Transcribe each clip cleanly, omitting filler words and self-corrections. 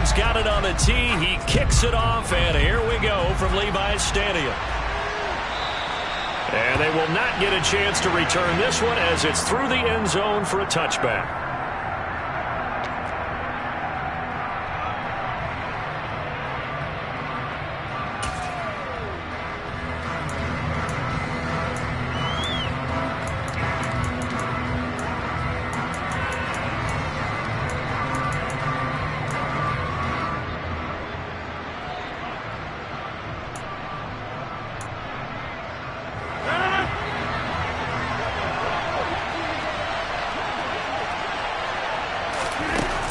He's got it on the tee. He kicks it off, and here we go from Levi's Stadium. And they will not get a chance to return this one as it's through the end zone for a touchback.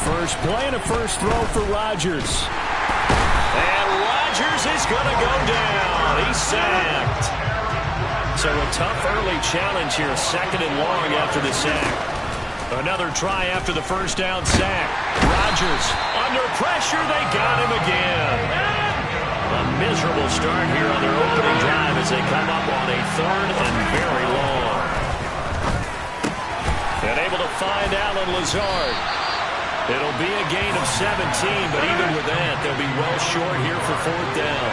First play and a first throw for Rodgers. And Rodgers is going to go down. He's sacked. So a tough early challenge here, 2nd and long after the sack. Another try after the first down sack. Rodgers under pressure. They got him again. A miserable start here on their opening drive as they come up on a 3rd and very long. And able to find Allen Lazard. It'll be a gain of 17, but even with that, they'll be well short here for 4th down.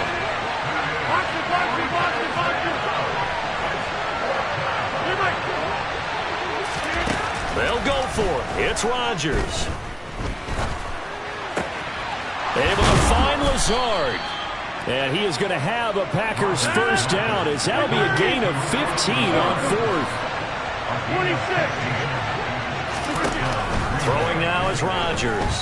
They'll go for it. It's Rodgers. Able to find Lazard. And he is going to have a Packers first down as that'll be a gain of 15 on 4th. 26. Throwing now is Rodgers.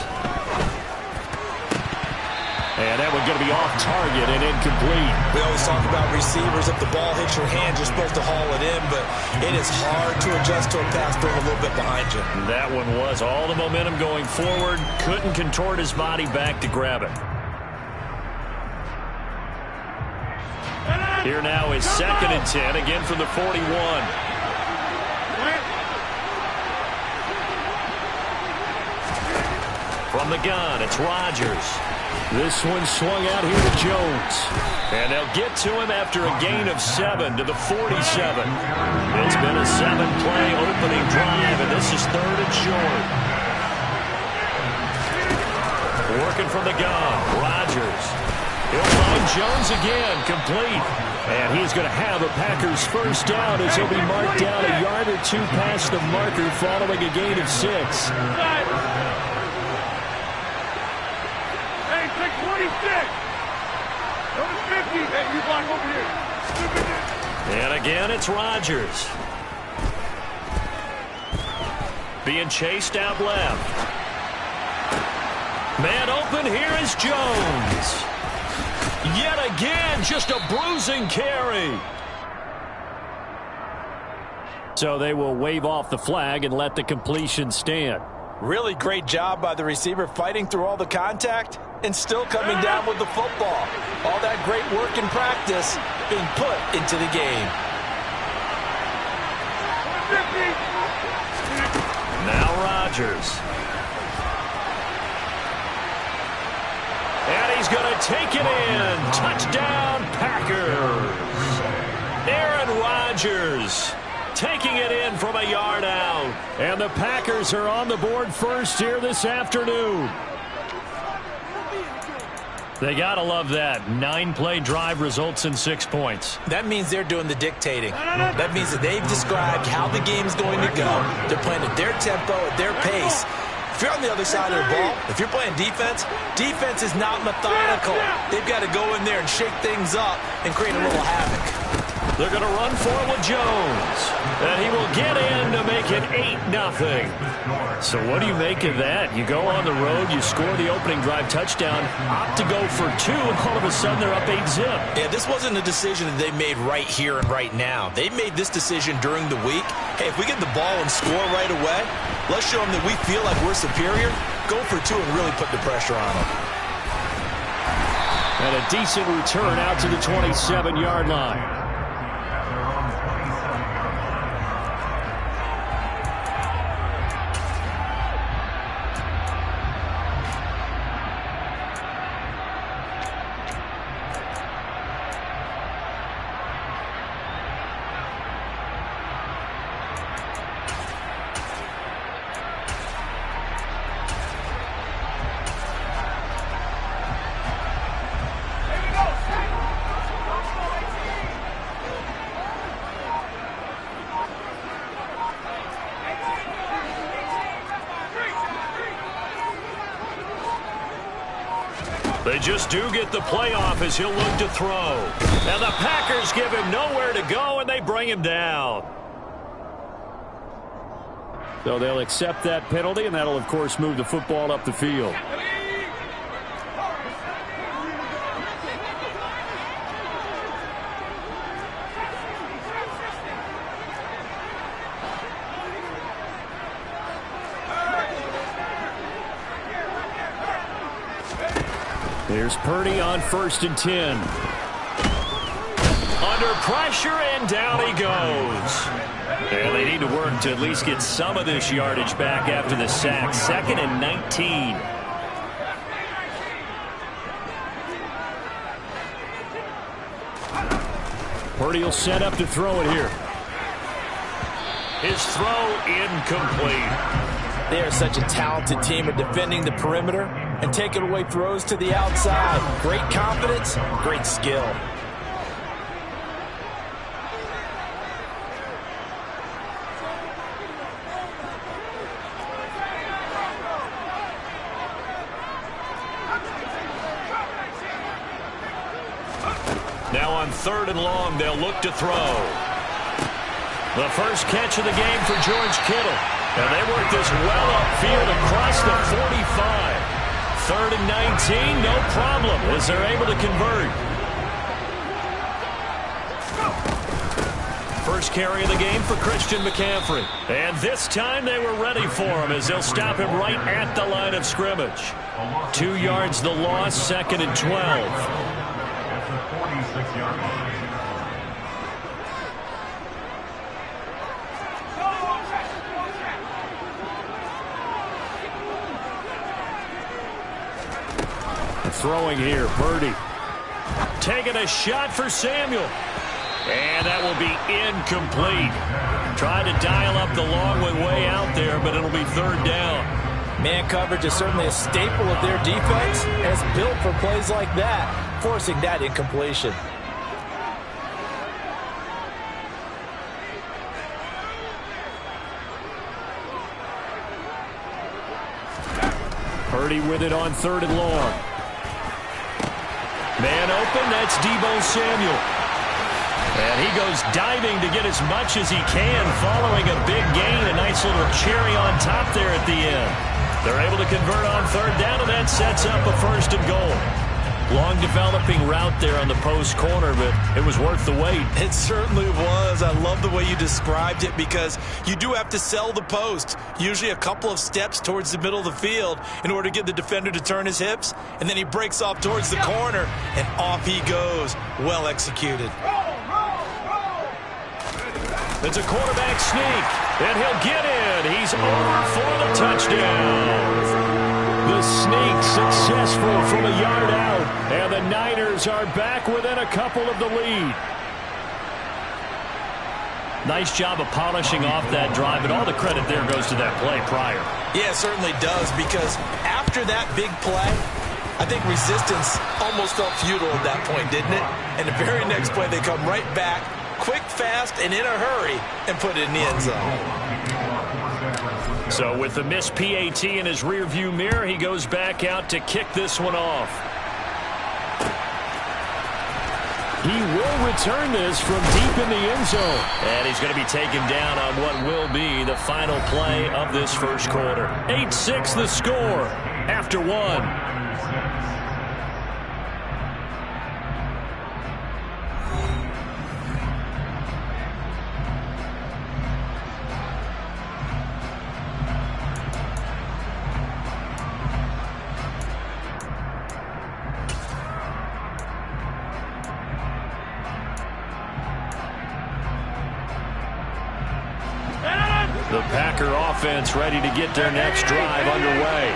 And that one's going to be off target and incomplete. We always talk about receivers. If the ball hits your hand, you're supposed to haul it in, but it is hard to adjust to a pass thrown a little bit behind you. That one was all the momentum going forward. Couldn't contort his body back to grab it. Here now is 2nd and 10, again from the 41. From the gun, it's Rodgers. This one swung out here to Jones. And they'll get to him after a gain of 7 to the 47. It's been a 7-play opening drive, and this is 3rd and short. Working from the gun, Rodgers. He'll find Jones again, complete. And he's going to have a Packers first down as he'll be marked down a yard or 2 past the marker following a gain of 6. And again, it's Rodgers. Being chased out left. Man open, here is Jones. Yet again, just a bruising carry. So they will wave off the flag and let the completion stand. Really great job by the receiver fighting through all the contact and still coming down with the football. All that great work in practice being put into the game. Now Rodgers. And he's going to take it in. Touchdown, Packers. Aaron Rodgers taking it in from a yard out. And the Packers are on the board first here this afternoon. They got to love that. 9-play drive results in 6 points. That means they're doing the dictating. That means that they've described how the game's going to go. They're playing at their tempo, at their pace. If you're on the other side of the ball, if you're playing defense, defense is not methodical. They've got to go in there and shake things up and create a little havoc. They're going to run for it with Jones. And he will get in to make it 8-0. So what do you make of that? You go on the road, you score the opening drive touchdown, opt to go for 2, and all of a sudden they're up 8-zip. Yeah, this wasn't a decision that they made right here and right now. They made this decision during the week. Hey, if we get the ball and score right away, let's show them that we feel like we're superior. Go for 2 and really put the pressure on them. And a decent return out to the 27-yard line. They just do get the play off as he'll look to throw. And the Packers give him nowhere to go, and they bring him down. So they'll accept that penalty, and that'll, of course, move the football up the field. Here's Purdy on 1st and 10. Under pressure, and down he goes. And they need to work to at least get some of this yardage back after the sack. 2nd and 19. Purdy will set up to throw it here. His throw incomplete. They are such a talented team at defending the perimeter and taking away throws to the outside. Great confidence, great skill. Now on 3rd and long, they'll look to throw. The first catch of the game for George Kittle. And they work this well upfield across the 45. 3rd and 19, no problem as they're able to convert. First carry of the game for Christian McCaffrey. And this time they were ready for him as they'll stop him right at the line of scrimmage. 2 yards the loss, 2nd and 12. Throwing here, Purdy. Taking a shot for Samuel. And that will be incomplete. Trying to dial up the long way out there, but it'll be 3rd down. Man coverage is certainly a staple of their defense, and it's built for plays like that, forcing that incompletion. Purdy with it on 3rd and long. Man open, that's Deebo Samuel. And he goes diving to get as much as he can following a big gain. A nice little cherry on top there at the end. They're able to convert on 3rd down, and that sets up a 1st and goal. Long developing route there on the post corner, but it was worth the wait. It certainly was. I love the way you described it because you do have to sell the post. Usually a couple of steps towards the middle of the field in order to get the defender to turn his hips. And then he breaks off towards the corner, and off he goes. Well executed. It's a quarterback sneak, and he'll get in. He's over for the touchdown. The sneak successful from a yard out, and the Niners are back within a couple of the lead. Nice job of polishing off that drive, but all the credit there goes to that play prior. Yeah, it certainly does, because after that big play, I think resistance almost felt futile at that point, didn't it? And the very next play, they come right back, quick, fast, and in a hurry, and put it in the end zone. So with the missed PAT in his rearview mirror, he goes back out to kick this one off. He will return this from deep in the end zone. And he's going to be taken down on what will be the final play of this first quarter. 8-6 the score after 1. The Packer offense ready to get their next drive underway.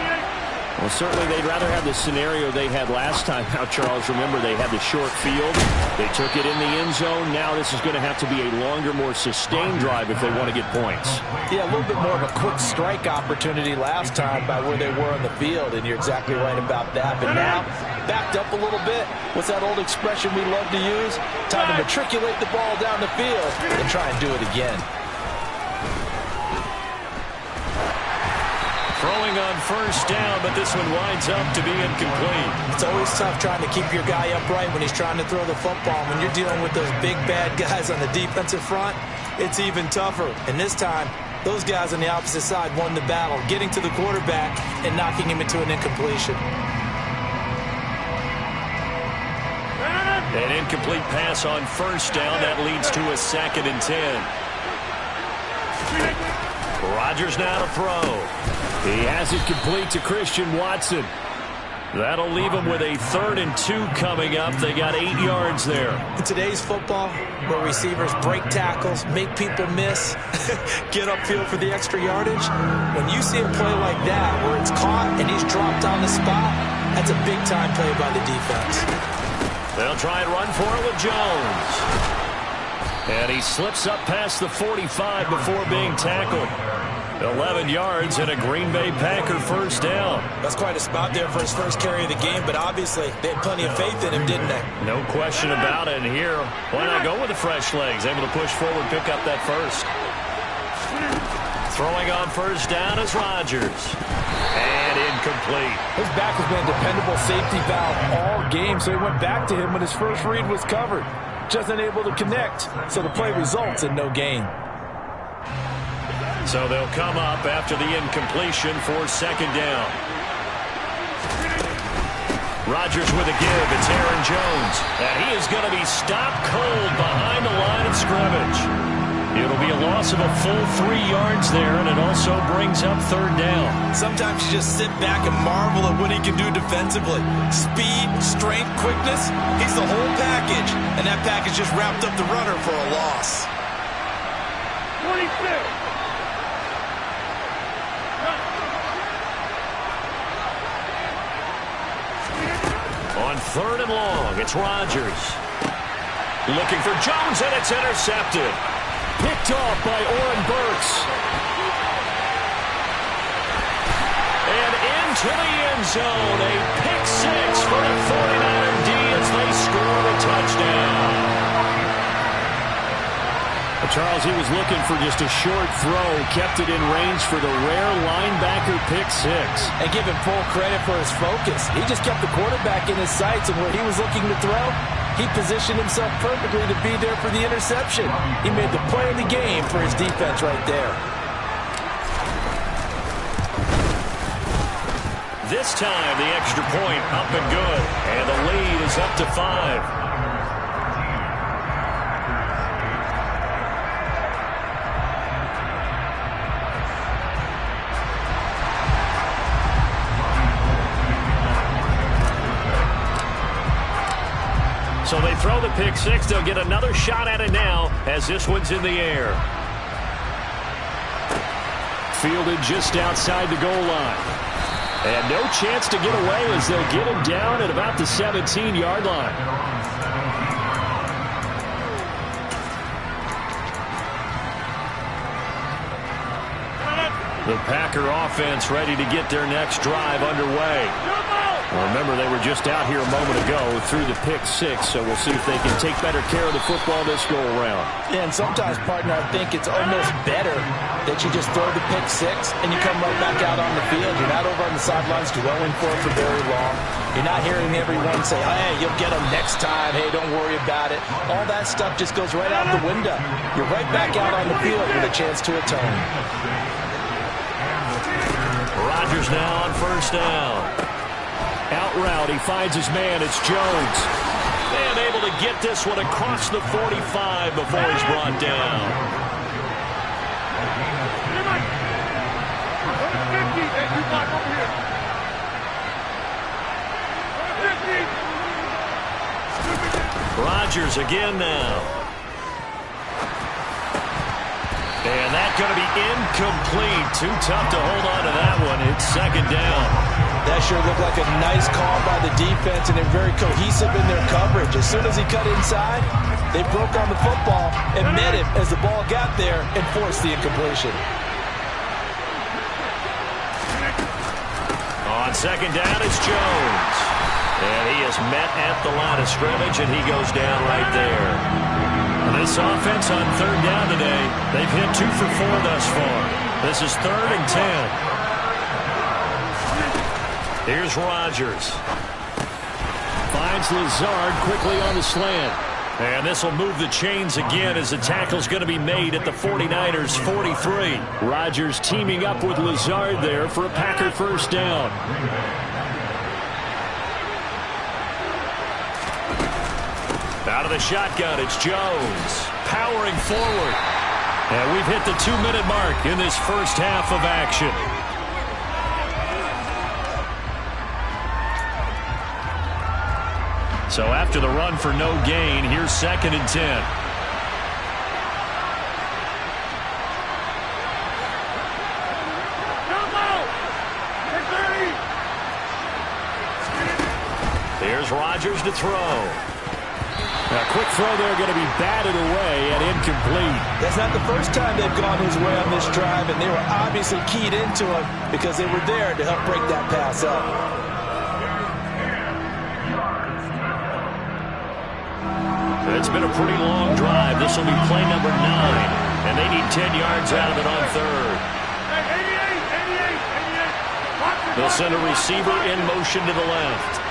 Well, certainly they'd rather have the scenario they had last time. Now, Charles, remember they had the short field. They took it in the end zone. Now this is going to have to be a longer, more sustained drive if they want to get points. Yeah, a little bit more of a quick strike opportunity last time by where they were on the field, and you're exactly right about that. But now, backed up a little bit. What's that old expression we love to use? Time to matriculate the ball down the field and try and do it again. Throwing on first down, but this one winds up to be incomplete. It's always tough trying to keep your guy upright when he's trying to throw the football. When you're dealing with those big, bad guys on the defensive front, it's even tougher. And this time, those guys on the opposite side won the battle, getting to the quarterback and knocking him into an incompletion. An incomplete pass on first down. That leads to a 2nd and 10. Rodgers now to throw. He has it complete to Christian Watson. That'll leave him with a 3rd and 2 coming up. They got 8 yards there. In today's football, where receivers break tackles, make people miss, get upfield for the extra yardage, when you see a play like that where it's caught and he's dropped on the spot, that's a big-time play by the defense. They'll try and run for it with Jones. And he slips up past the 45 before being tackled. 11 yards and a Green Bay Packer first down. That's quite a spot there for his first carry of the game, but obviously they had plenty of faith in him, didn't they? No question about it. And here, why not go with the fresh legs? Able to push forward, pick up that first. Throwing on first down is Rodgers. And incomplete. His back has been a dependable safety valve all game, so he went back to him when his first read was covered. Just unable to connect, so the play results in no gain. So they'll come up after the incompletion for 2nd down. Rodgers with a give. It's Aaron Jones. And he is going to be stopped cold behind the line of scrimmage. It'll be a loss of a full 3 yards there, and it also brings up 3rd down. Sometimes you just sit back and marvel at what he can do defensively. Speed, strength, quickness, he's the whole package. And that package just wrapped up the runner for a loss. 26. On 3rd and long, it's Rodgers. Looking for Jones, and it's intercepted. Picked off by Oren Burks. And into the end zone, a pick 6 for the 49er D as they score the touchdown. Charles, he was looking for just a short throw, kept it in range for the rare linebacker pick 6. And give him full credit for his focus. He just kept the quarterback in his sights, and where he was looking to throw, he positioned himself perfectly to be there for the interception. He made the play of the game for his defense right there. This time, the extra point up and good. And the lead is up to 5. So they throw the pick 6. They'll get another shot at it now as this one's in the air. Fielded just outside the goal line. And no chance to get away as they'll get him down at about the 17-yard line. The Packer offense ready to get their next drive underway. Well, remember, they were just out here a moment ago through the pick 6, so we'll see if they can take better care of the football this go-around. Yeah, and sometimes, partner, I think it's almost better that you just throw the pick 6 and you come right back out on the field. You're not over on the sidelines dwelling for it for very long. You're not hearing everyone say, hey, you'll get them next time. Hey, don't worry about it. All that stuff just goes right out the window. You're right back out on the field with a chance to atone. Rodgers now on first down. Out route, he finds his man. It's Jones. And able to get this one across the 45 before he's brought down. Rodgers again now. And that's going to be incomplete. Too tough to hold on to that one. It's 2nd down. That sure looked like a nice call by the defense, and they're very cohesive in their coverage. As soon as he cut inside, they broke on the football and met him as the ball got there and forced the incompletion. On 2nd down, it's Jones. And he is met at the line of scrimmage, and he goes down right there. And this offense on 3rd down today, they've hit 2 for 4 thus far. This is 3rd and 10. Here's Rodgers. Finds Lazard quickly on the slant. And this will move the chains again as the tackle's going to be made at the 49ers' 43. Rodgers teaming up with Lazard there for a Packer first down. Out of the shotgun, it's Jones. Powering forward. And we've hit the 2-minute mark in this first half of action. So after the run for no gain, here's 2nd and 10. Here's Rodgers to throw. A quick throw there going to be batted away and incomplete. That's not the first time they've gone his way on this drive, and they were obviously keyed into him because they were there to help break that pass up. It's been a pretty long drive. This will be play number 9, and they need 10 yards out of it on 3rd. They'll send a receiver in motion to the left.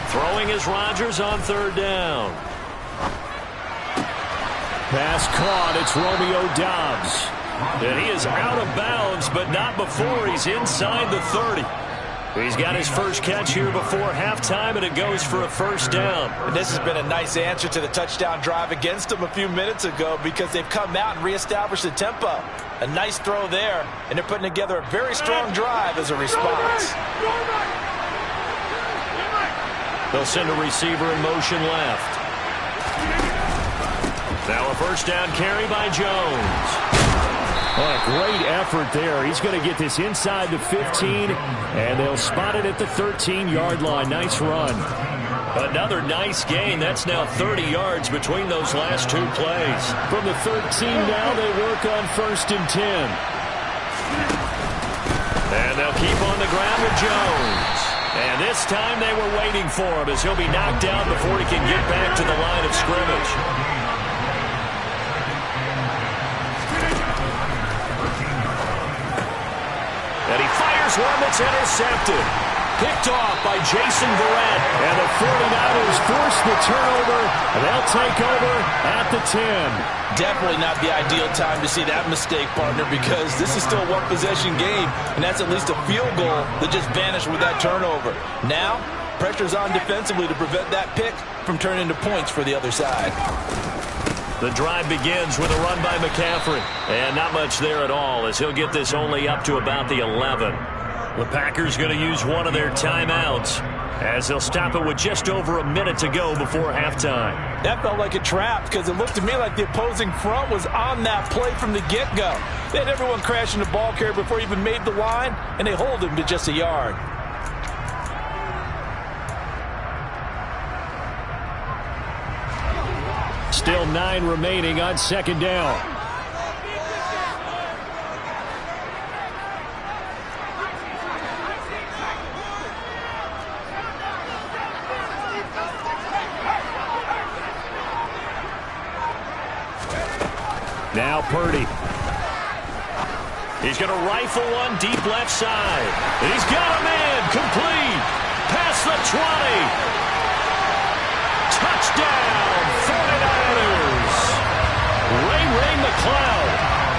Throwing is Rodgers on 3rd down. Pass caught. It's Romeo Doubs. And he is out of bounds, but not before he's inside the 30. He's got his first catch here before halftime, and it goes for a first down. And this has been a nice answer to the touchdown drive against them a few minutes ago because they've come out and reestablished the tempo. A nice throw there, and they're putting together a very strong drive as a response. They'll send a receiver in motion left. Now a first down carry by Jones. Oh, a great effort there. He's going to get this inside the 15, and they'll spot it at the 13-yard line. Nice run. Another nice gain. That's now 30 yards between those last 2 plays. From the 13 now, they work on 1st and 10. And they'll keep on the ground with Jones. And this time they were waiting for him as he'll be knocked down before he can get back to the line of scrimmage. And he fires one that's intercepted. Picked off by Jason Verrett. And the 49ers force the turnover. And they'll take over at the 10. Definitely not the ideal time to see that mistake, partner, because this is still a one-possession game, and that's at least a field goal that just vanished with that turnover. Now, pressure's on defensively to prevent that pick from turning into points for the other side. The drive begins with a run by McCaffrey. And not much there at all as he'll get this only up to about the 11. The Packers going to use one of their timeouts as they'll stop it with just over a minute to go before halftime. That felt like a trap because it looked to me like the opposing front was on that play from the get-go. They had everyone crashing the ball carrier before he even made the line, and they hold him to just a yard. Still 9 remaining on 2nd down. Now Purdy. He's going to rifle one deep left side. And he's got a man complete. Past the 20. Touchdown, 49ers. Ray McLeod,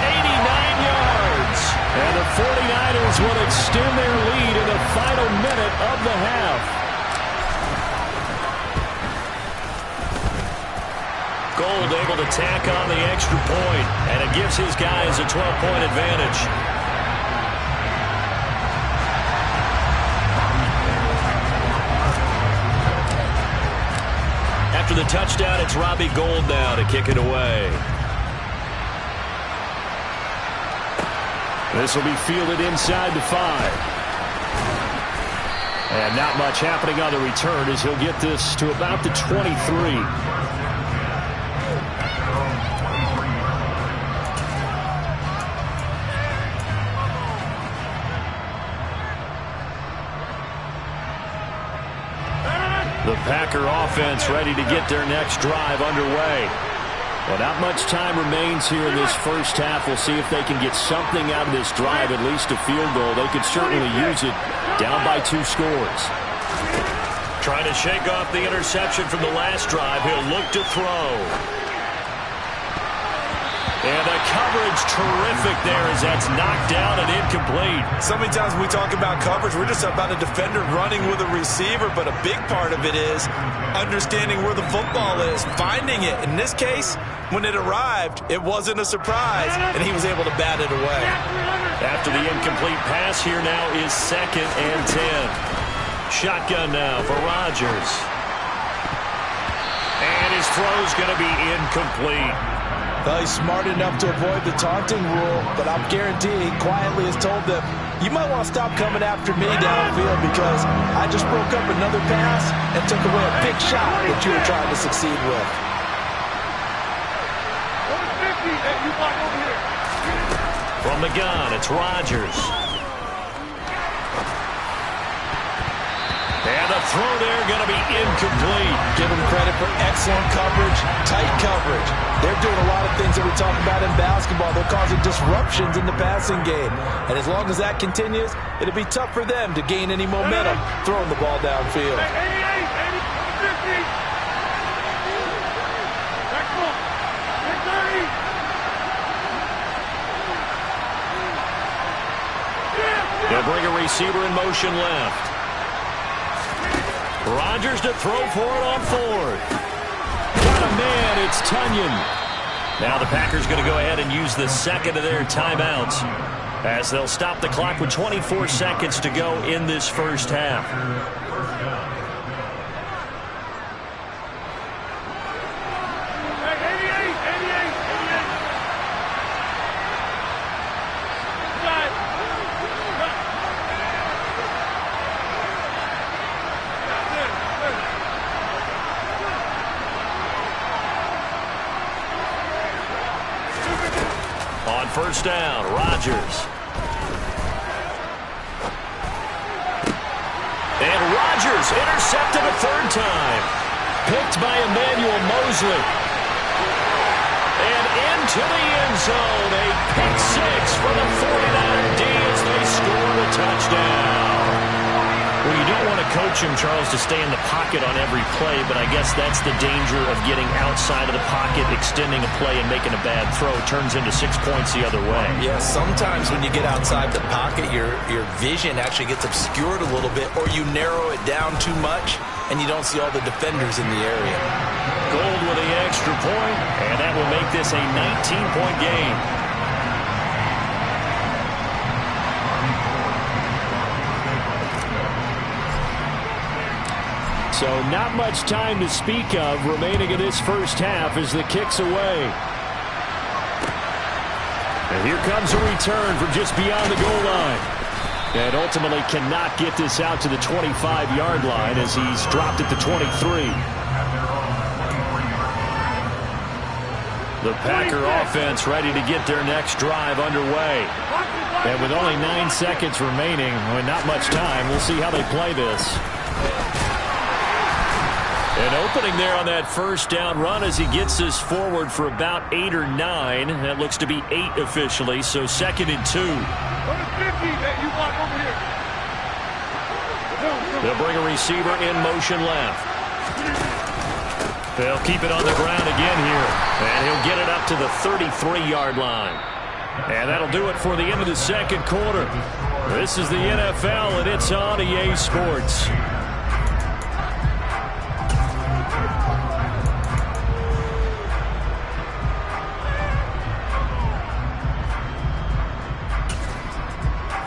89 yards. And the 49ers will extend their lead in the final minute of the half. Gold able to tack on the extra point, and it gives his guys a 12-point advantage. After the touchdown, it's Robbie Gould now to kick it away. This will be fielded inside the 5. And not much happening on the return as he'll get this to about the 23. The Packer offense ready to get their next drive underway. Well, not much time remains here in this first half. We'll see if they can get something out of this drive, at least a field goal. They could certainly use it, down by 2 scores. Trying to shake off the interception from the last drive. He'll look to throw. And the coverage terrific there as that's knocked down and incomplete. So many times when we talk about coverage, we're just about a defender running with a receiver, but a big part of it is understanding where the football is, finding it. In this case, when it arrived, it wasn't a surprise, and he was able to bat it away. After the incomplete pass, here now is 2nd and 10. Shotgun now for Rodgers. And his throw's going to be incomplete. Well, he's smart enough to avoid the taunting rule, but I'm guaranteeing he quietly has told them, you might want to stop coming after me downfield because I just broke up another pass and took away a big shot that you were trying to succeed with. From the gun, it's Rodgers. And the throw there going to be incomplete. Give him credit for excellent coverage, tight coverage. They're doing a lot of things that we talk about in basketball. They're causing disruptions in the passing game. And as long as that continues, it'll be tough for them to gain any momentum throwing the ball downfield. They'll bring a receiver in motion left. Rodgers to throw for it on 4th. Got a man, it's Tunyon. Now the Packers going to go ahead and use the second of their timeouts as they'll stop the clock with 24 seconds to go in this first half. First down, Rodgers. And Rodgers intercepted a 3rd time. Picked by Emmanuel Mosley. And into the end zone. A pick 6 for the 49er D as they scored a touchdown. Well, you don't want to coach him, Charles, to stay in the pocket on every play, but I guess that's the danger of getting outside of the pocket, extending a play and making a bad throw. It turns into 6 points the other way. Yeah, sometimes when you get outside the pocket, your vision actually gets obscured a little bit, or you narrow it down too much, and you don't see all the defenders in the area. Gold with the extra point, and that will make this a 19-point game. So not much time to speak of remaining in this first half as the kick's away. And here comes a return from just beyond the goal line. And ultimately cannot get this out to the 25-yard line as he's dropped at the 23. The Packer offense ready to get their next drive underway. And with only 9 seconds remaining, with not much time, we'll see how they play this. An opening there on that first down run as he gets this forward for about 8 or 9. That looks to be 8 officially, so 2nd and 2. They'll bring a receiver in motion left. They'll keep it on the ground again here. And he'll get it up to the 33-yard line. And that'll do it for the end of the second quarter. This is the NFL, and it's on EA Sports.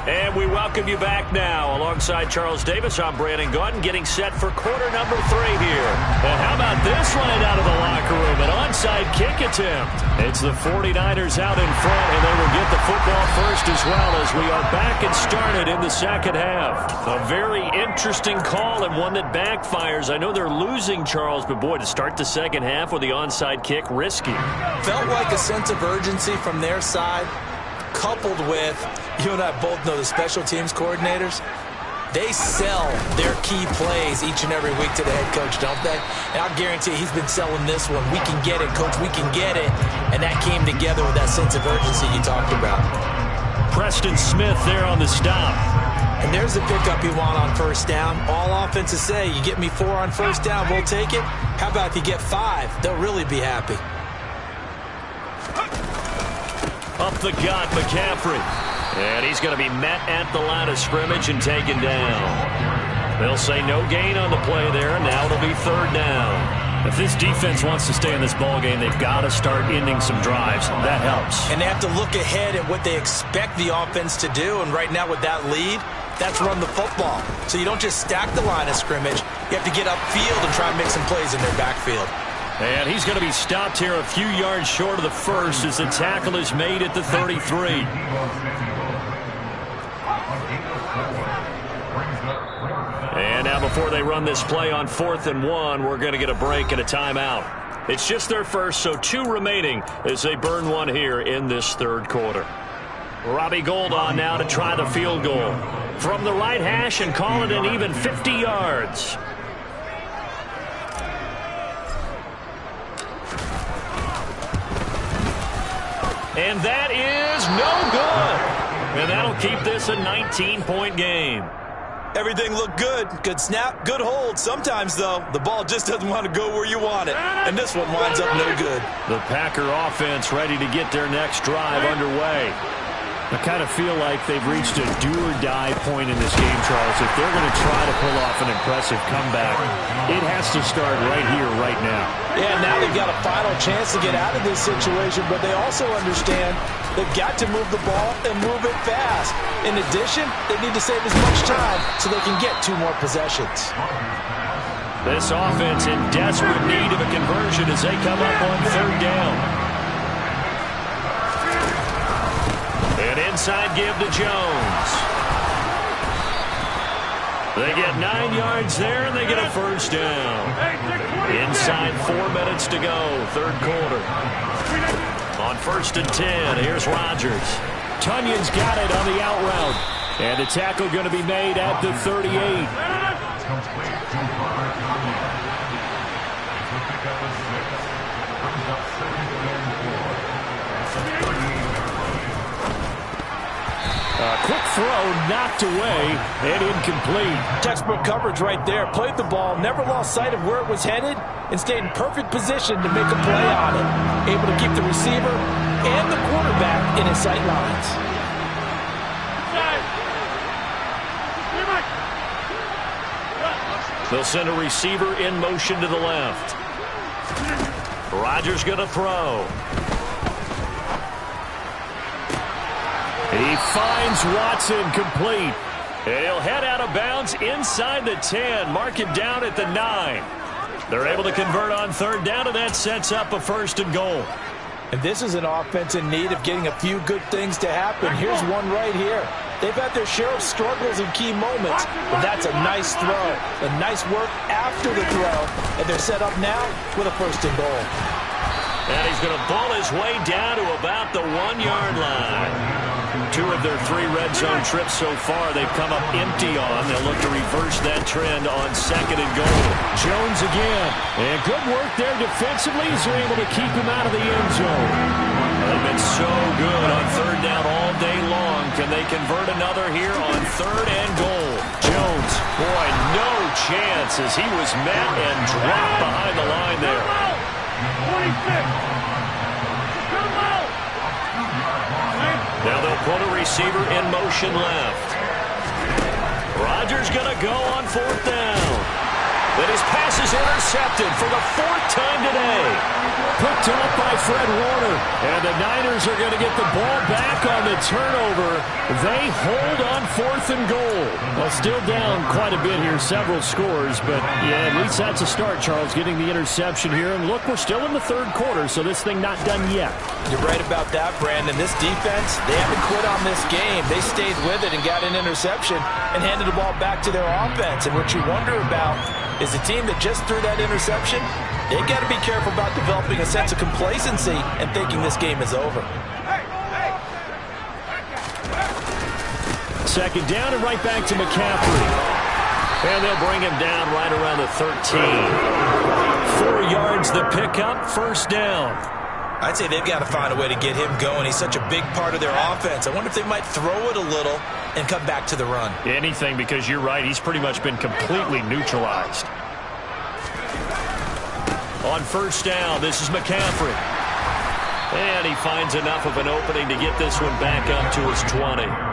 And we welcome you back now. Alongside Charles Davis, I'm Brandon Gaudin, getting set for quarter number 3 here. And how about this right out of the locker room? An onside kick attempt. It's the 49ers out in front, and they will get the football first as well as we are back and started in the second half. A very interesting call and one that backfires. I know they're losing, Charles, but boy, to start the second half with the onside kick, risky. Felt like a sense of urgency from their side, coupled with, you and I both know the special teams coordinators, They sell their key plays each and every week to the head coach, don't they? And I'll guarantee he's been selling this one. We can get it, coach, we can get it. And that came together with that sense of urgency you talked about. Preston Smith there on the stop. And there's the pickup you want on first down. All offenses say, you get me 4 on first down, we'll take it. How about if you get 5? They'll really be happy. Up the gut, McCaffrey. And he's going to be met at the line of scrimmage and taken down. They'll say no gain on the play there, and now it'll be 3rd down. If this defense wants to stay in this ballgame, they've got to start ending some drives. That helps. And they have to look ahead at what they expect the offense to do. And right now with that lead, that's run the football. So you don't just stack the line of scrimmage. You have to get upfield and try and make some plays in their backfield. And he's going to be stopped here a few yards short of the first as the tackle is made at the 33. And now before they run this play on 4th and 1, we're going to get a break and a timeout. It's just their first, so 2 remaining as they burn one here in this 3rd quarter. Robbie Gould on now to try the field goal. From the right hash and call it an even 50 yards. And that is no good. And that'll keep this a 19-point game. Everything looked good. Good snap, good hold. Sometimes, though, the ball just doesn't want to go where you want it. And this one winds up no good. The Packer offense ready to get their next drive underway. I kind of feel like they've reached a do-or-die point in this game, Charles. If they're going to try to pull off an impressive comeback, it has to start right here, right now. Yeah, now they've got a final chance to get out of this situation, but they also understand they've got to move the ball and move it fast. In addition, they need to save as much time so they can get 2 more possessions. This offense in desperate need of a conversion as they come up on 3rd down. An inside give to Jones. They get 9 yards there, and they get a first down. Inside 4 minutes to go, 3rd quarter. On 1st and 10, here's Rodgers. Tunyon's got it on the out route. And the tackle going to be made at the 38. Quick throw, knocked away, and incomplete. Textbook coverage right there. Played the ball, never lost sight of where it was headed, and stayed in perfect position to make a play on it. Able to keep the receiver and the quarterback in his sight lines. They'll send a receiver in motion to the left. Rodgers going to throw. He finds Watson complete. And he'll head out of bounds inside the 10. Mark it down at the 9. They're able to convert on 3rd down, and that sets up a 1st and goal. And this is an offense in need of getting a few good things to happen. Here's one right here. They've had their share of struggles in key moments, but that's a nice throw. A nice work after the throw, and they're set up now with a 1st and goal. And he's going to ball his way down to about the 1-yard line. 2 of their 3 red zone trips so far they've come up empty on. They'll look to reverse that trend on 2nd and goal. Jones again. And good work there defensively as they're able to keep him out of the end zone. They've been so good on 3rd down all day long. Can they convert another here on 3rd and goal? Jones, boy, no chance as he was met and dropped behind the line there. 26. Now they'll put a receiver in motion left. Rodgers going to go on 4th down. Then his pass is intercepted for the 4th time today. Picked up by Fred Warner. And the Niners are going to get the ball back on the turnover. They hold on 4th and goal. Well, still down quite a bit here, several scores. But, yeah, at least that's a start, Charles, getting the interception here. And, look, we're still in the 3rd quarter, so this thing not done yet. You're right about that, Brandon. This defense, they haven't quit on this game. They stayed with it and got an interception and handed the ball back to their offense. And what you wonder about is the team that just threw that interception, they've got to be careful about developing a sense of complacency and thinking this game is over. second down and right back to McCaffrey. And they'll bring him down right around the 13. 4 yards the pickup, first down. I'd say they've got to find a way to get him going. He's such a big part of their offense. I wonder if they might throw it a little and come back to the run. Anything, because you're right. He's pretty much been completely neutralized. On first down, this is McCaffrey. And he finds enough of an opening to get this one back up to his 20.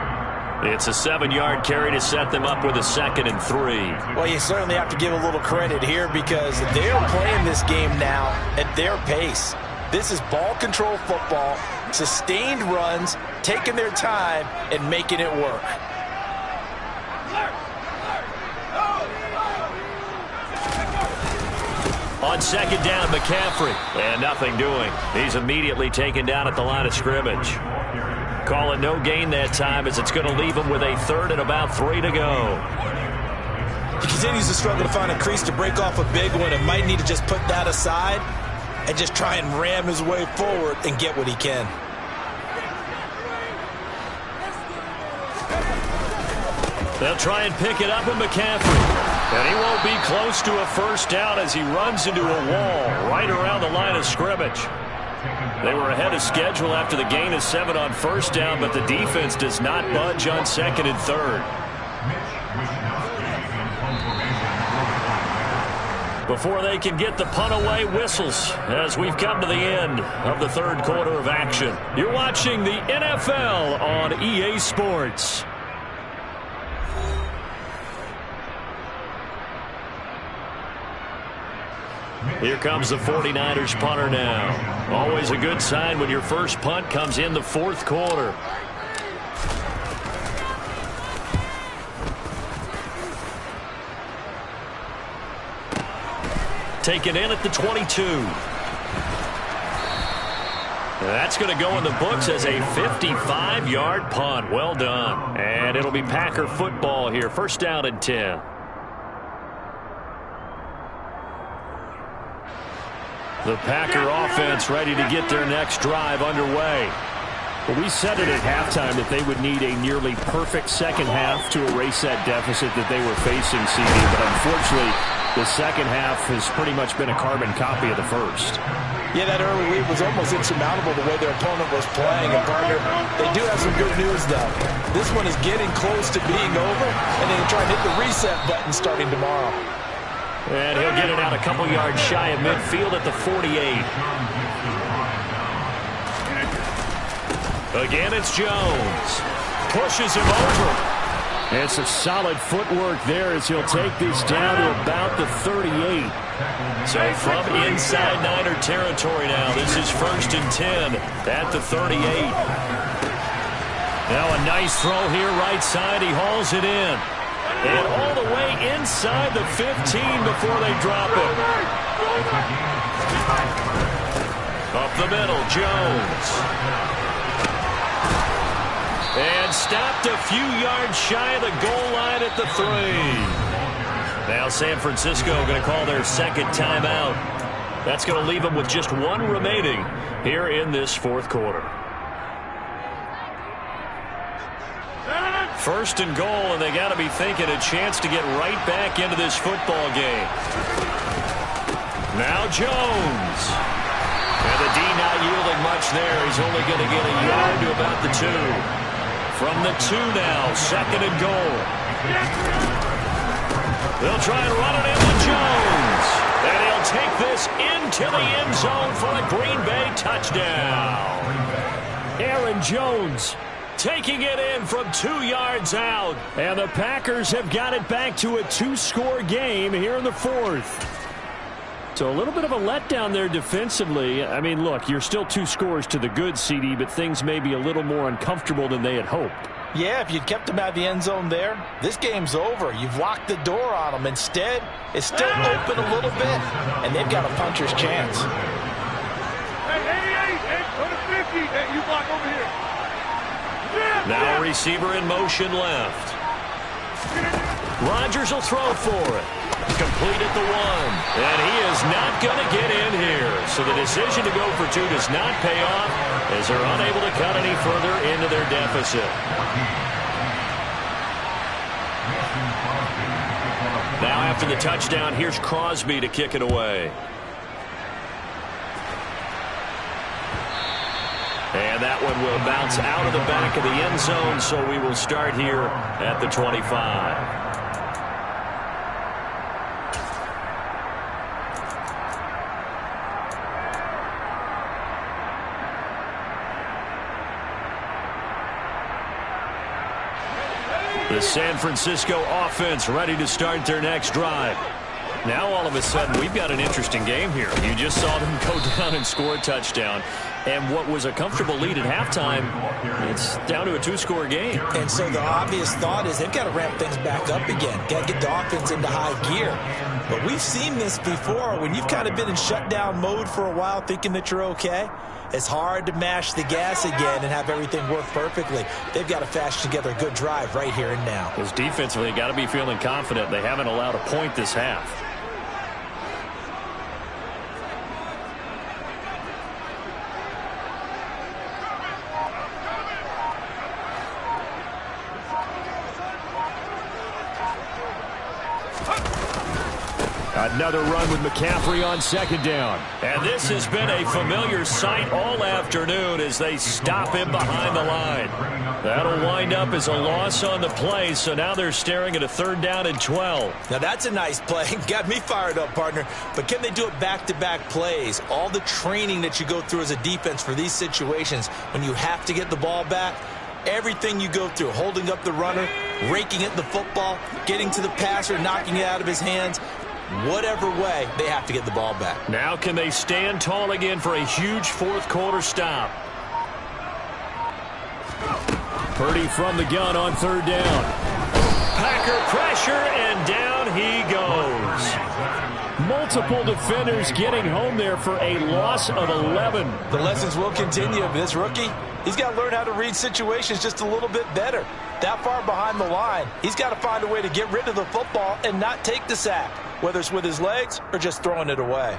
It's a 7-yard carry to set them up with a 2nd and 3. Well, you certainly have to give a little credit here because they're playing this game now at their pace. This is ball control football, sustained runs, taking their time and making it work. On second down, McCaffrey. And nothing doing. He's immediately taken down at the line of scrimmage. Call it no gain that time as it's going to leave him with a 3rd and about 3 to go. He continues to struggle to find a crease to break off a big one and might need to just put that aside and just try and ram his way forward and get what he can. They'll try and pick it up with McCaffrey. And he won't be close to a first down as he runs into a wall right around the line of scrimmage. They were ahead of schedule after the gain of 7 on first down, but the defense does not budge on 2nd and 3rd. Before they can get the punt away, whistles as we've come to the end of the 3rd quarter of action. You're watching the NFL on EA Sports. Here comes the 49ers punter now. Always a good sign when your first punt comes in the 4th quarter. Taken in at the 22. That's going to go in the books as a 55-yard punt. Well done. And it'll be Packer football here. First down and 10. The Packer offense ready to get their next drive underway. Well, we said it at halftime that they would need a nearly perfect second half to erase that deficit that they were facing, CD. But unfortunately, the second half has pretty much been a carbon copy of the first. Yeah, that early lead was almost insurmountable the way their opponent was playing. And, partner, they do have some good news, though. This one is getting close to being over, and they can try and hit the reset button starting tomorrow. And he'll get it out a couple yards shy of midfield at the 48. Again, it's Jones. Pushes him over. And some solid footwork there as he'll take this down to about the 38. So from inside Niner territory now, this is 1st and 10 at the 38. Now a nice throw here right side. He hauls it in. And all the way inside the 15 before they drop it. Up the middle, Jones. And stopped a few yards shy of the goal line at the 3. Now San Francisco going to call their second timeout. That's going to leave them with just 1 remaining here in this 4th quarter. 1st and goal, and they got to be thinking a chance to get right back into this football game. Now Jones. And the D not yielding much there. He's only going to get a yard to about the 2. From the 2 now, 2nd and goal. They'll try and run it in with Jones. And he'll take this into the end zone for a Green Bay touchdown. Aaron Jones taking it in from 2 yards out. And the Packers have got it back to a 2-score game here in the 4th. So a little bit of a letdown there defensively. I mean, look, you're still 2 scores to the good, CD, but things may be a little more uncomfortable than they had hoped. Yeah, if you'd kept them out of the end zone there, this game's over. You've locked the door on them. Instead, it's still open a little bit, and they've got a puncher's chance. Hey, 88, hey, go to 50. Hey, you block over here. Now a receiver in motion left. Rodgers will throw for it. Complete at the 1. And he is not going to get in here. So the decision to go for 2 does not pay off, as they're unable to cut any further into their deficit. After the touchdown, here's Crosby to kick it away. And that one will bounce out of the back of the end zone, so we will start here at the 25. The San Francisco offense ready to start their next drive. Now all of a sudden we've got an interesting game here. You just saw them go down and score a touchdown. And what was a comfortable lead at halftime, it's down to a two-score game. And so the obvious thought is they've got to ramp things back up again. Got to get the offense into high gear. But we've seen this before. When you've kind of been in shutdown mode for a while thinking that you're okay, it's hard to mash the gas again and have everything work perfectly. They've got to fashion together a good drive right here and now. Because defensively, got to be feeling confident. They haven't allowed a point this half. Another run with McCaffrey on second down. And this has been a familiar sight all afternoon as they stop him behind the line. That'll wind up as a loss on the play, so now they're staring at a 3rd down and 12. Now that's a nice play. Got me fired up, partner. But can they do it back-to-back plays? All the training that you go through as a defense for these situations when you have to get the ball back, everything you go through, holding up the runner, raking at the football, getting to the passer, knocking it out of his hands, whatever way, they have to get the ball back. Now can they stand tall again for a huge 4th quarter stop? Purdy from the gun on 3rd down. Packer pressure, and down he goes. Multiple defenders getting home there for a loss of 11. The lessons will continue. This rookie, he's got to learn how to read situations just a little bit better. That far behind the line, he's got to find a way to get rid of the football and not take the sack, whether it's with his legs or just throwing it away.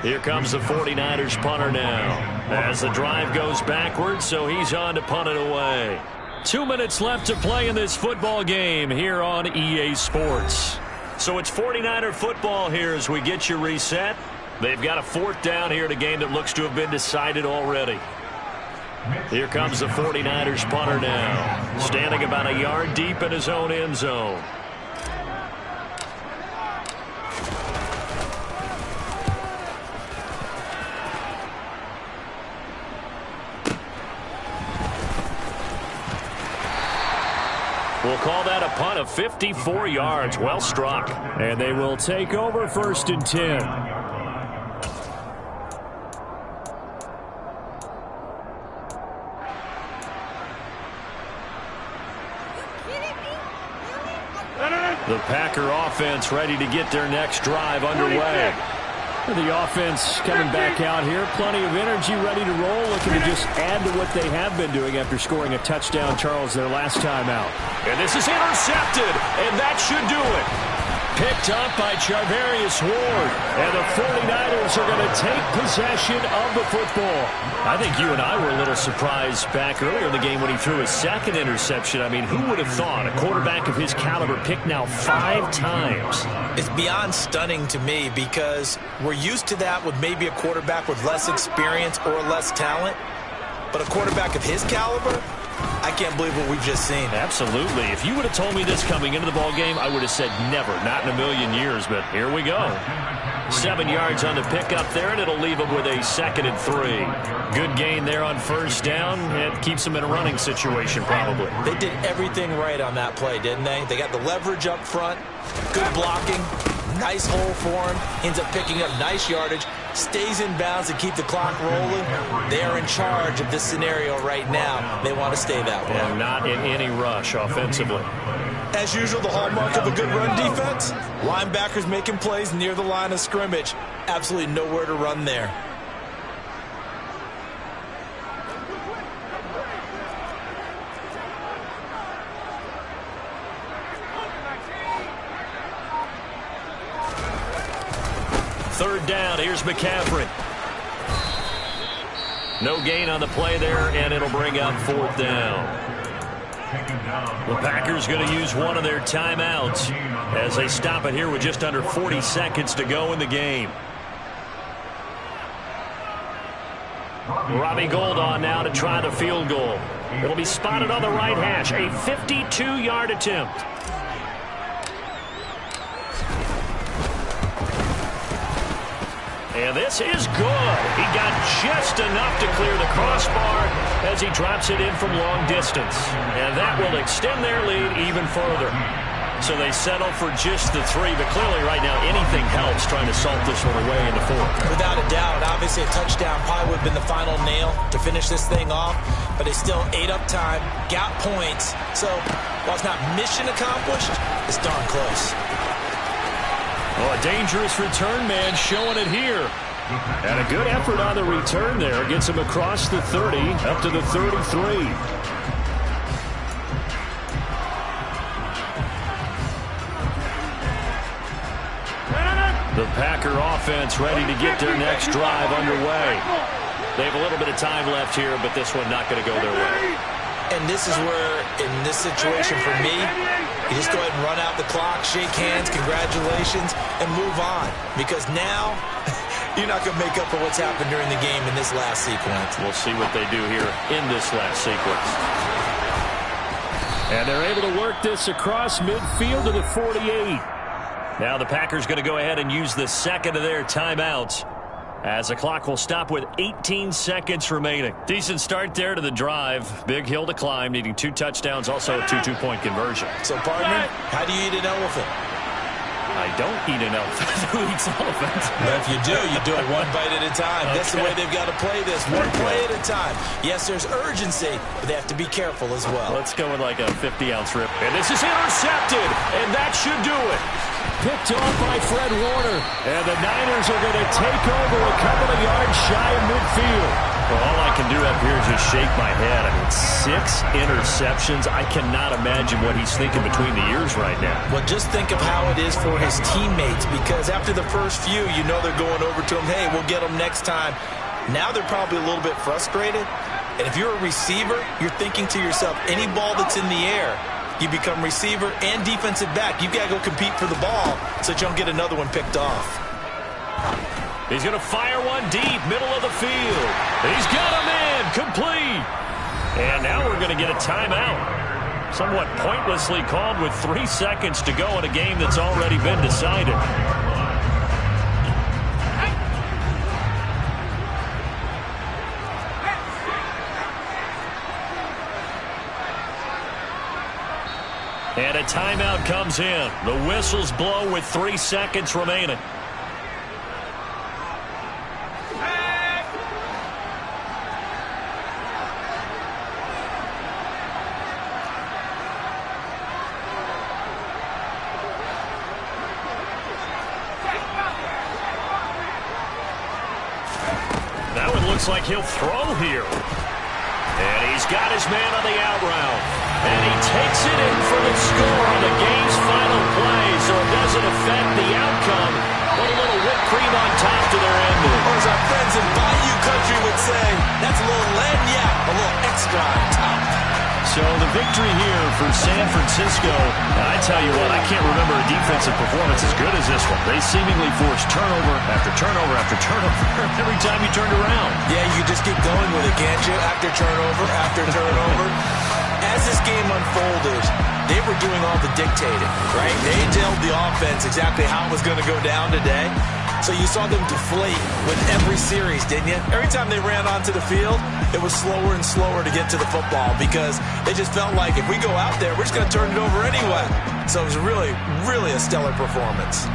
Here comes the 49ers punter now as the drive goes backwards, so he's on to punt it away. 2 minutes left to play in this football game here on EA Sports. So it's 49er football here as we get you reset. They've got a 4th down here in a game that looks to have been decided already. Here comes the 49ers punter now, standing about a yard deep in his own end zone. We'll call that a punt of 54 yards. Well struck. And they will take over 1st and 10. The Packer offense ready to get their next drive underway. The offense coming back out here. Plenty of energy, ready to roll, looking to just add to what they have been doing after scoring a touchdown, Charles, their last time out. And this is intercepted, and that should do it. Picked up by Charvarius Ward, and the 49ers are going to take possession of the football. I think you and I were a little surprised back earlier in the game when he threw his 2nd interception. I mean, who would have thought a quarterback of his caliber picked now 5 times? It's beyond stunning to me because we're used to that with maybe a quarterback with less experience or less talent. But a quarterback of his caliber, I can't believe what we've just seen. Absolutely. If you would have told me this coming into the ball game, I would have said never, not in a million years, but here we go. 7 yards on the pickup there, and it'll leave them with a 2nd and 3. Good gain there on 1st down. It keeps them in a running situation, probably. They did everything right on that play, didn't they? They got the leverage up front, good blocking, nice hole for him, ends up picking up nice yardage, stays in bounds to keep the clock rolling. They are in charge of this scenario right now. They want to stay that way. And not in any rush offensively. As usual, the hallmark of a good run defense, linebackers making plays near the line of scrimmage. Absolutely nowhere to run there. third down. Here's McCaffrey. No gain on the play there, and it'll bring up fourth down. The Packers going to use one of their timeouts as they stop it here with just under 40 seconds to go in the game. Robbie Gould on now to try the field goal. It'll be spotted on the right hash. A 52-yard attempt. And this is good. He got just enough to clear the crossbar as he drops it in from long distance. And that will extend their lead even further. So they settle for just the 3, but clearly right now anything helps trying to salt this one away in the 4th. Without a doubt, obviously a touchdown probably would have been the final nail to finish this thing off, but they still ate up time, got points. So while it's not mission accomplished, it's darn close. Oh, a dangerous return man showing it here. And a good effort on the return there. Gets him across the 30, up to the 33. The Packer offense ready to get their next drive underway. They have a little bit of time left here, but this one not going to go their way. And this is where, in this situation for me, you just go ahead and run out the clock, shake hands, congratulations, and move on. Because now, you're not going to make up for what's happened during the game in this last sequence. We'll see what they do here in this last sequence. And they're able to work this across midfield to the 48. Now the Packers going to go ahead and use the second of their timeouts as the clock will stop with 18 seconds remaining. Decent start there to the drive. Big hill to climb, needing 2 touchdowns, also a 2 two-point conversion. So, partner, how do you eat an elephant? I don't eat an elephant. Who eats elephant? But if you do it one bite at a time. Okay. That's the way they've got to play this, one play at a time. Yes, there's urgency, but they have to be careful as well. Let's go with like a 50-ounce rip. And this is intercepted, and that should do it. Picked off by Fred Warner. And the Niners are going to take over a couple of yards shy of midfield. Well, all I can do up here is just shake my head. I mean, 6 interceptions. I cannot imagine what he's thinking between the ears right now. Well, just think of how it is for his teammates, because after the first few, you know they're going over to him, hey, we'll get them next time. Now they're probably a little bit frustrated. And if you're a receiver, you're thinking to yourself, any ball that's in the air, you become receiver and defensive back. You've got to go compete for the ball so that you don't get another one picked off. He's going to fire one deep, middle of the field. He's got him in, complete. And now we're going to get a timeout. Somewhat pointlessly called with 3 seconds to go in a game that's already been decided. And a timeout comes in. The whistles blow with 3 seconds remaining. Now it looks like he'll throw here. And he's got his man on the out route. And he takes it in for the score on the game's final play, so it doesn't affect the outcome. Put a little whipped cream on top to their ending. Or as our friends in Bayou Country would say, that's a little lagniappe, a little extra on top. So the victory here for San Francisco, I tell you what, I can't remember a defensive performance as good as this one. They seemingly forced turnover after turnover after turnover every time you turned around. Yeah, you just keep going with it, can't you? After turnover after turnover. As this game unfolded, they were doing all the dictating, right? They told the offense exactly how it was going to go down today. So you saw them deflate with every series, didn't you? Every time they ran onto the field, it was slower and slower to get to the football because they just felt like if we go out there, we're just going to turn it over anyway. So it was really, really a stellar performance.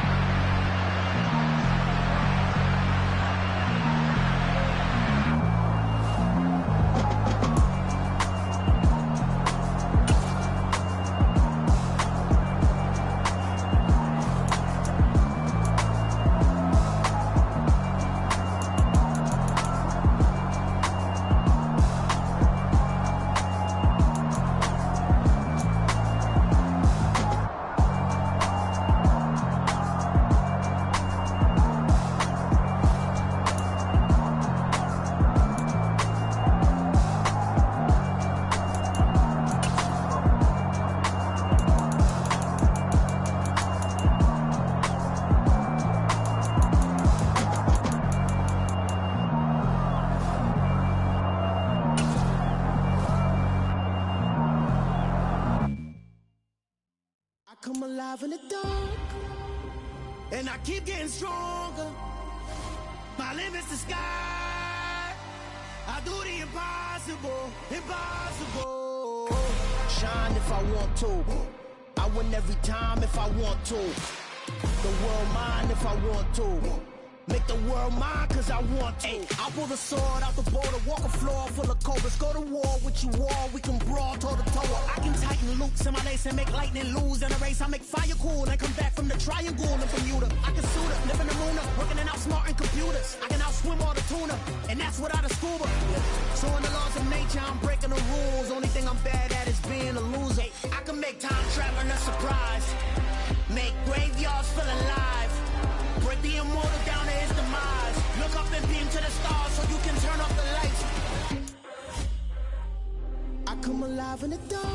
and I keep getting stronger. My limit's the sky. I do the impossible, impossible. Shine if I want to. I win every time if I want to. The world mine if I want to. Make the world mine cause I want to. I'll pull the sword out the border, walk a floor full of cobras. Go to war with you all, we can brawl toe to toe. I can tighten loops in my lace and make lightning lose in a race. I make fire cool and come back from the triangle in Bermuda. I can suit up, live in the moon up, working and outsmarting computers. I can outswim all the tuna, and that's without a scuba. So in the laws of nature, I'm breaking the rules. Only thing I'm bad at is being a loser. I can make time traveling a surprise, make graveyards feel alive, break the immortal down to his demise. Look up and beam to the stars so you can turn off the lights. I come alive in the dark.